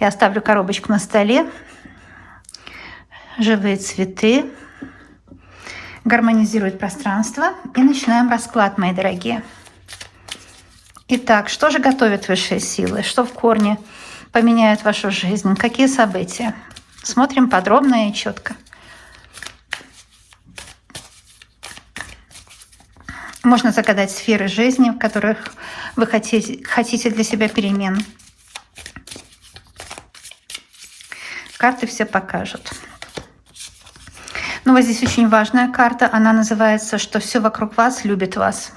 Я оставлю коробочку на столе. Живые цветы. Гармонизирует пространство. И начинаем расклад, мои дорогие. Итак, что же готовят высшие силы? Что в корне поменяет вашу жизнь? Какие события? Смотрим подробно и четко. Можно загадать сферы жизни, в которых вы хотите для себя перемен. Карты все покажут. Но вот здесь очень важная карта. Она называется, что все вокруг вас любит вас.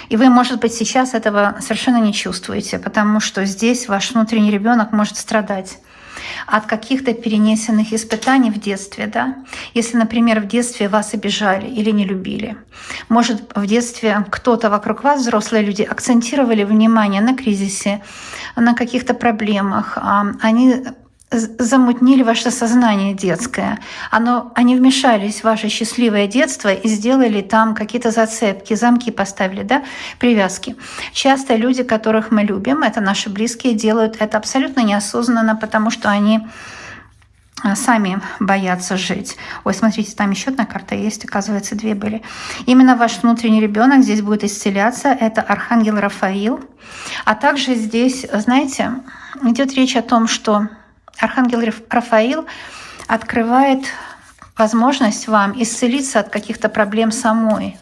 И вы, может быть, сейчас этого совершенно не чувствуете, потому что здесь ваш внутренний ребенок может страдать от каких-то перенесенных испытаний в детстве, да? Если, например, в детстве вас обижали или не любили, может, в детстве кто-то вокруг вас, взрослые люди, акцентировали внимание на кризисе, на каких-то проблемах, они замутнили ваше сознание детское. Они вмешались в ваше счастливое детство и сделали там какие-то зацепки, замки поставили, да, привязки. Часто люди, которых мы любим, это наши близкие, делают это абсолютно неосознанно, потому что они сами боятся жить. Ой, смотрите, там еще одна карта есть, оказывается, две были. Именно ваш внутренний ребенок здесь будет исцеляться. Это архангел Рафаил. А также здесь, знаете, идет речь о том, что архангел Рафаил открывает возможность вам исцелиться от каких-то проблем самой.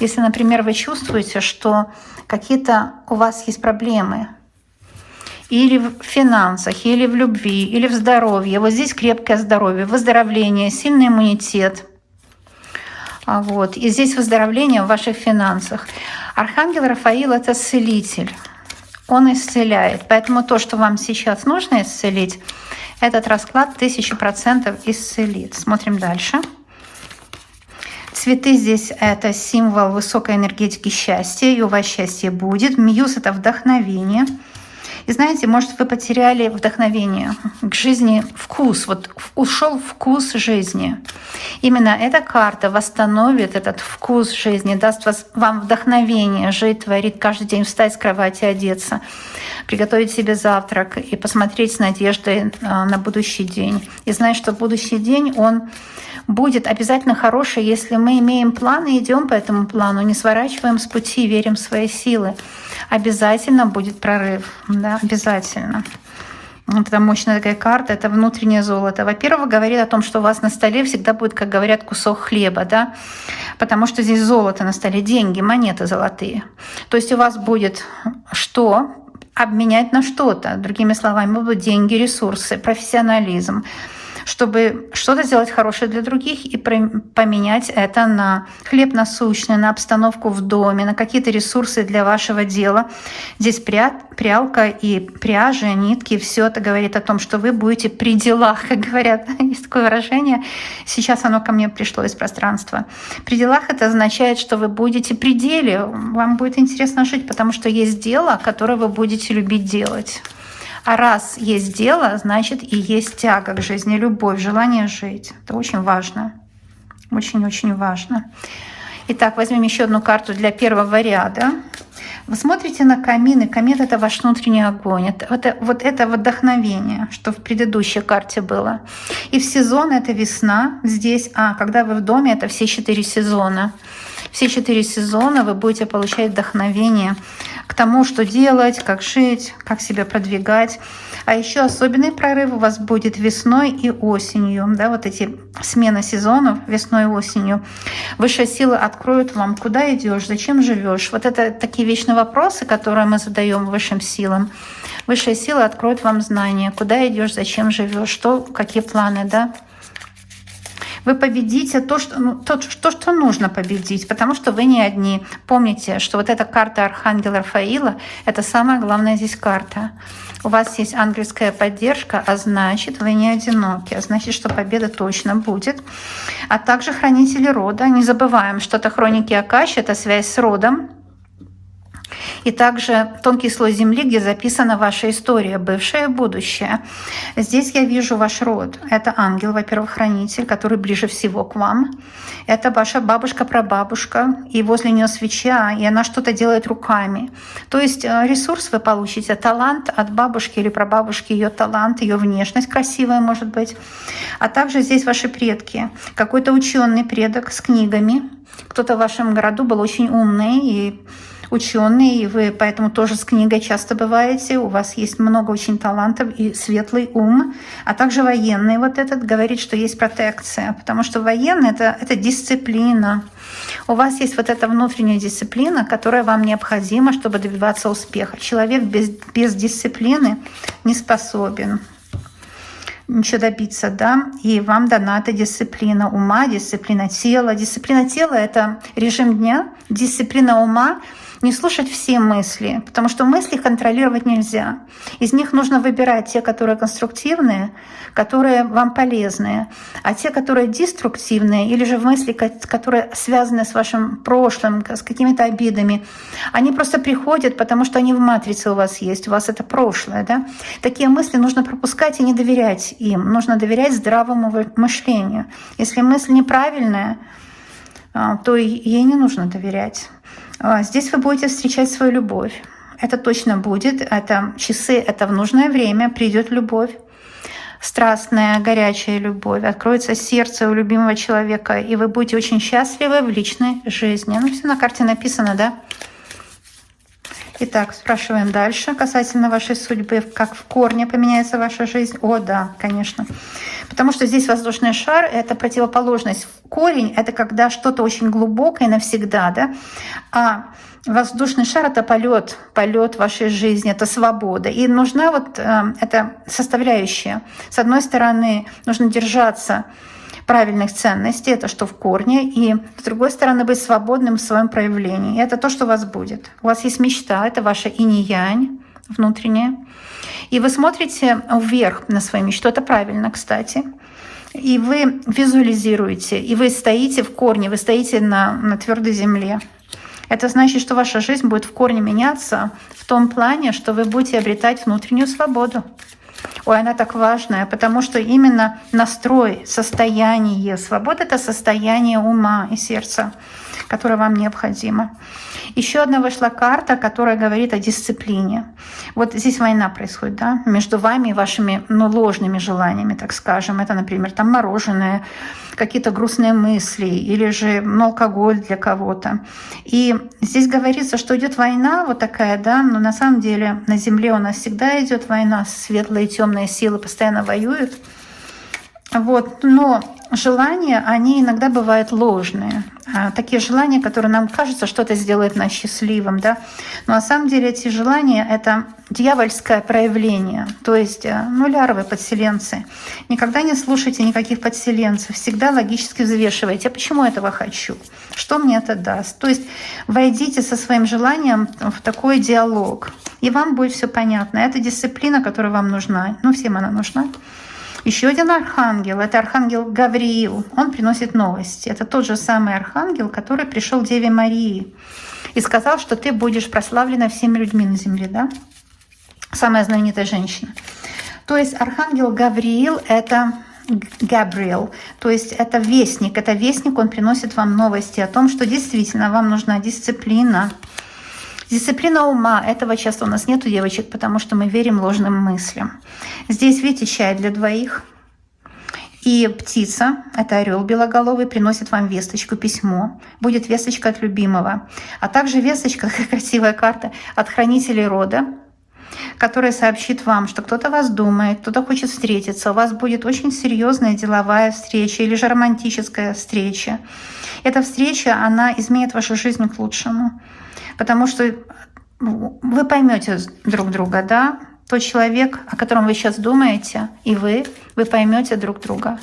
Если, например, вы чувствуете, что какие-то у вас есть проблемы, или в финансах, или в любви, или в здоровье. Вот здесь крепкое здоровье, выздоровление, сильный иммунитет. Вот. И здесь выздоровление в ваших финансах. Архангел Рафаил — это целитель. Он исцеляет. Поэтому то, что вам сейчас нужно исцелить, этот расклад 1000% исцелит. Смотрим дальше. Цветы здесь — это символ высокой энергетики счастья, и у вас счастье будет. Мьюз — это вдохновение. И знаете, может, вы потеряли вдохновение к жизни, вкус, вот ушел вкус жизни. Именно эта карта восстановит этот вкус жизни, даст вам вдохновение жить, творить каждый день, встать с кровати, одеться, приготовить себе завтрак и посмотреть с надеждой на будущий день. И знать, что будущий день, он будет обязательно хороший, если мы имеем план и идем по этому плану, не сворачиваем с пути, верим в свои силы. Обязательно будет прорыв, да, обязательно. Это мощная такая карта, это внутреннее золото. Во-первых, говорит о том, что у вас на столе всегда будет, как говорят, кусок хлеба, да, потому что здесь золото на столе, деньги, монеты золотые. То есть у вас будет что обменять на что-то. Другими словами, будут деньги, ресурсы, профессионализм, чтобы что-то сделать хорошее для других и поменять это на хлеб насущный, на обстановку в доме, на какие-то ресурсы для вашего дела. Здесь прялка и пряжа, нитки, все это говорит о том, что вы будете при делах, как говорят. Есть такое выражение, сейчас оно ко мне пришло из пространства. При делах — это означает, что вы будете при деле, вам будет интересно жить, потому что есть дело, которое вы будете любить делать. А раз есть дело, значит и есть тяга к жизни, любовь, желание жить. Это очень важно. Очень-очень важно. Итак, возьмем еще одну карту для первого ряда. Вы смотрите на камин, и камин — это ваш внутренний огонь. Это вдохновение, что в предыдущей карте было. И в сезон — это весна. Здесь, когда вы в доме, это все 4 сезона. Все 4 сезона вы будете получать вдохновение к тому, что делать, как жить, как себя продвигать. А еще особенный прорыв у вас будет весной и осенью. Да, вот эти смены сезонов весной и осенью. Высшие силы откроют вам, куда идешь, зачем живешь. Вот это такие вечные вопросы, которые мы задаем высшим силам. Высшие силы откроют вам знания, куда идешь, зачем живешь, что, какие планы, да. Вы победите то, что нужно победить, потому что вы не одни. Помните, что вот эта карта Архангела Рафаила — это самая главная здесь карта. У вас есть ангельская поддержка, а значит, вы не одиноки, а значит, что победа точно будет. А также хранители рода. Не забываем, что это хроники Акаши, это связь с родом. и также тонкий слой Земли, где записана ваша история, бывшее и будущее. Здесь я вижу ваш род. Это ангел, во-первых, хранитель, который ближе всего к вам. Это ваша бабушка-прабабушка, и возле нее свеча, и она что-то делает руками. То есть ресурс вы получите, талант от бабушки или прабабушки, ее талант, ее внешность красивая может быть. А также здесь ваши предки. Какой-то ученый предок с книгами. Кто-то в вашем роду был очень умный и ученый, и вы поэтому тоже с книгой часто бываете. У вас есть много очень талантов и светлый ум. А также военный вот этот говорит, что есть протекция, потому что военный — это дисциплина. У вас есть вот эта внутренняя дисциплина, которая вам необходима, чтобы добиваться успеха. Человек без дисциплины не способен ничего добиться, да, и вам дана эта дисциплина ума, дисциплина тела. Дисциплина тела — это режим дня, дисциплина ума — не слушать все мысли, потому что мысли контролировать нельзя. Из них нужно выбирать те, которые конструктивные, которые вам полезные, а те, которые деструктивные, или же мысли, которые связаны с вашим прошлым, с какими-то обидами, они просто приходят, потому что они в матрице у вас есть, у вас это прошлое. Да? Такие мысли нужно пропускать и не доверять им. Нужно доверять здравому мышлению. Если мысль неправильная, то ей не нужно доверять. Здесь вы будете встречать свою любовь. Это точно будет. Это часы, это в нужное время придет любовь. Страстная, горячая любовь. Откроется сердце у любимого человека, и вы будете очень счастливы в личной жизни. Ну, все на карте написано, да? Итак, спрашиваем дальше касательно вашей судьбы. Как в корне поменяется ваша жизнь? О, да, конечно. Потому что здесь воздушный шар — это противоположность. Корень — это когда что-то очень глубокое навсегда, да? А воздушный шар — это полет вашей жизни, это свобода. И нужна вот эта составляющая. С одной стороны, нужно держаться правильных ценностей, это что в корне, и с другой стороны быть свободным в своем проявлении. И это то, что у вас будет. У вас есть мечта, это ваша инь-янь внутренняя. И вы смотрите вверх на свою мечту, это правильно, кстати. И вы визуализируете, и вы стоите в корне, вы стоите на твердой земле. Это значит, что ваша жизнь будет в корне меняться в том плане, что вы будете обретать внутреннюю свободу. Ой, она так важная, потому что именно настрой, состояние свободы — это состояние ума и сердца, которое вам необходимо. Еще одна вышла карта, которая говорит о дисциплине. Вот здесь война происходит, да, между вами и вашими ложными желаниями, так скажем. Это, например, там мороженое, какие-то грустные мысли или же алкоголь для кого-то. И здесь говорится, что идет война вот такая, да, но на самом деле на Земле у нас всегда идет война, светлые и темные силы постоянно воюют. Вот, но желания, они иногда бывают ложные. Такие желания, которые нам кажется, что это сделает нас счастливым, да. Но на самом деле эти желания — это дьявольское проявление, то есть лярвы, подселенцы. Никогда не слушайте никаких подселенцев, всегда логически взвешивайте, а почему я этого хочу, что мне это даст. То есть войдите со своим желанием в такой диалог, и вам будет все понятно. Это дисциплина, которая вам нужна, всем она нужна. Еще один архангел — это архангел Гавриил. Он приносит новости. Это тот же самый архангел, который пришел Деве Марии и сказал, что ты будешь прославлена всеми людьми на земле, да? Самая знаменитая женщина. То есть архангел Гавриил — это Габриэл, то есть это вестник, он приносит вам новости о том, что действительно вам нужна дисциплина. Дисциплина ума. Этого часто у нас нет у девочек, потому что мы верим ложным мыслям. Здесь, видите, чай для двоих. И птица, это орел белоголовый, приносит вам весточку, письмо. Будет весточка от любимого. А также весточка, красивая карта, от хранителей рода, которая сообщит вам, что кто-то о вас думает, кто-то хочет встретиться. У вас будет очень серьезная деловая встреча или же романтическая встреча. Эта встреча, она изменит вашу жизнь к лучшему. Потому что вы поймете друг друга, да? Тот человек, о котором вы сейчас думаете, и вы поймете друг друга.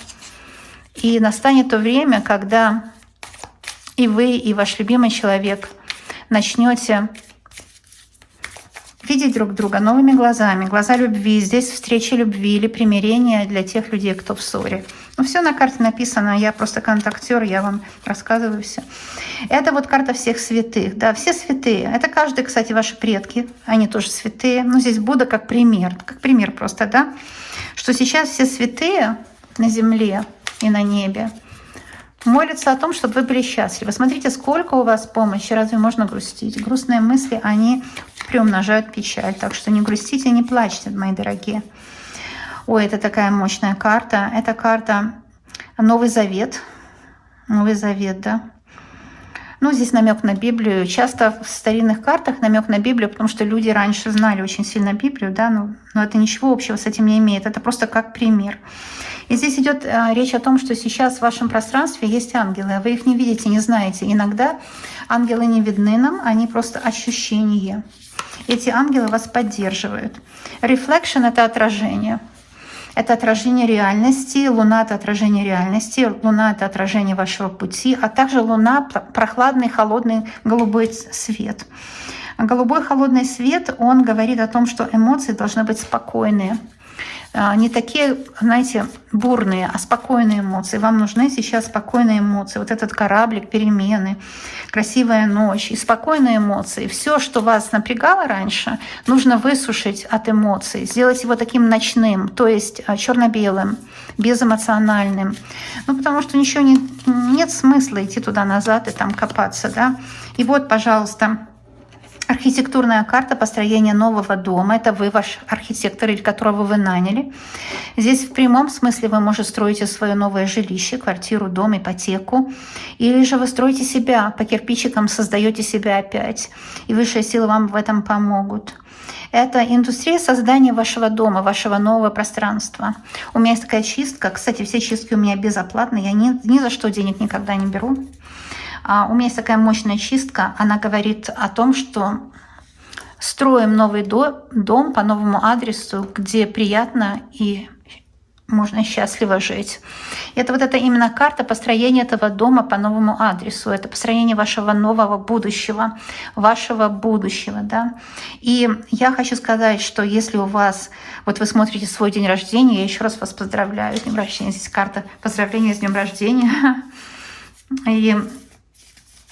И настанет то время, когда и вы, и ваш любимый человек начнете видеть друг друга новыми глазами, глаза любви. Здесь встреча любви или примирение для тех людей, кто в ссоре. Ну, все на карте написано, я просто контактер, я вам рассказываю все. Это вот карта всех святых, да, все святые. Это каждый, кстати, ваши предки, они тоже святые. Ну, здесь Будда как пример просто, да, что сейчас все святые на земле и на небе молятся о том, чтобы вы были счастливы. Смотрите, сколько у вас помощи, разве можно грустить? Грустные мысли, они приумножают печаль, так что не грустите, не плачьте, мои дорогие. Ой, это такая мощная карта. Это карта Новый Завет. Новый Завет, да. Ну, здесь намек на Библию. Часто в старинных картах намек на Библию, потому что люди раньше знали очень сильно Библию, да, но это ничего общего с этим не имеет. Это просто как пример. И здесь идет речь о том, что сейчас в вашем пространстве есть ангелы, а вы их не видите, не знаете. Иногда ангелы не видны нам, они просто ощущение. Эти ангелы вас поддерживают. Reflection — это отражение. Это отражение реальности, Луна — это отражение реальности, Луна — это отражение вашего пути, а также Луна — прохладный, холодный, голубой свет. Голубой холодный свет, он говорит о том, что эмоции должны быть спокойные. Не такие, знаете, бурные, а спокойные эмоции. Вам нужны сейчас спокойные эмоции. Вот этот кораблик, перемены, красивая ночь и спокойные эмоции. Все, что вас напрягало раньше, нужно высушить от эмоций, сделать его таким ночным, то есть черно-белым, безэмоциональным. Ну, потому что ничего нет смысла идти туда-назад и там копаться, да. И вот, пожалуйста, архитектурная карта построения нового дома. Это вы, ваш архитектор, или которого вы наняли. Здесь в прямом смысле вы, может, строите свое новое жилище, квартиру, дом, ипотеку. Или же вы строите себя, по кирпичикам создаете себя опять. И высшие силы вам в этом помогут. Это индустрия создания вашего дома, вашего нового пространства. У меня есть такая чистка. Кстати, все чистки у меня безоплатные. Я ни за что денег никогда не беру. У меня есть такая мощная чистка, она говорит о том, что строим новый дом по новому адресу, где приятно и можно счастливо жить. Это именно карта построения этого дома по новому адресу. Это построение вашего нового будущего, да. И я хочу сказать, что если у вас, вот вы смотрите свой день рождения, я еще раз вас поздравляю с днем рождения. Здесь карта поздравления с днем рождения. И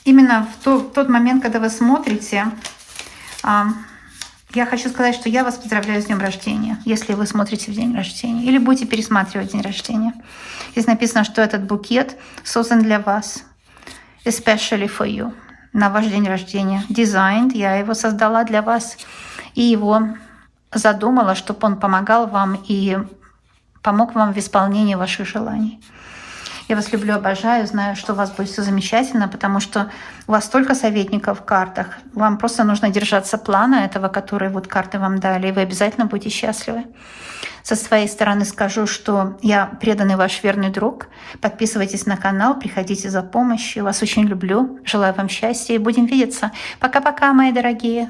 именно в тот момент, когда вы смотрите, я хочу сказать, что я вас поздравляю с днем рождения, если вы смотрите в день рождения, или будете пересматривать день рождения. Здесь написано, что этот букет создан для вас, especially for you, на ваш день рождения. Designed, я его создала для вас, и его задумала, чтобы он помогал вам и помог вам в исполнении ваших желаний. Я вас люблю, обожаю, знаю, что у вас будет все замечательно, потому что у вас столько советников в картах. Вам просто нужно держаться плана этого, который вот карты вам дали, и вы обязательно будете счастливы. Со своей стороны скажу, что я преданный ваш верный друг. Подписывайтесь на канал, приходите за помощью. Вас очень люблю, желаю вам счастья и будем видеться. Пока-пока, мои дорогие.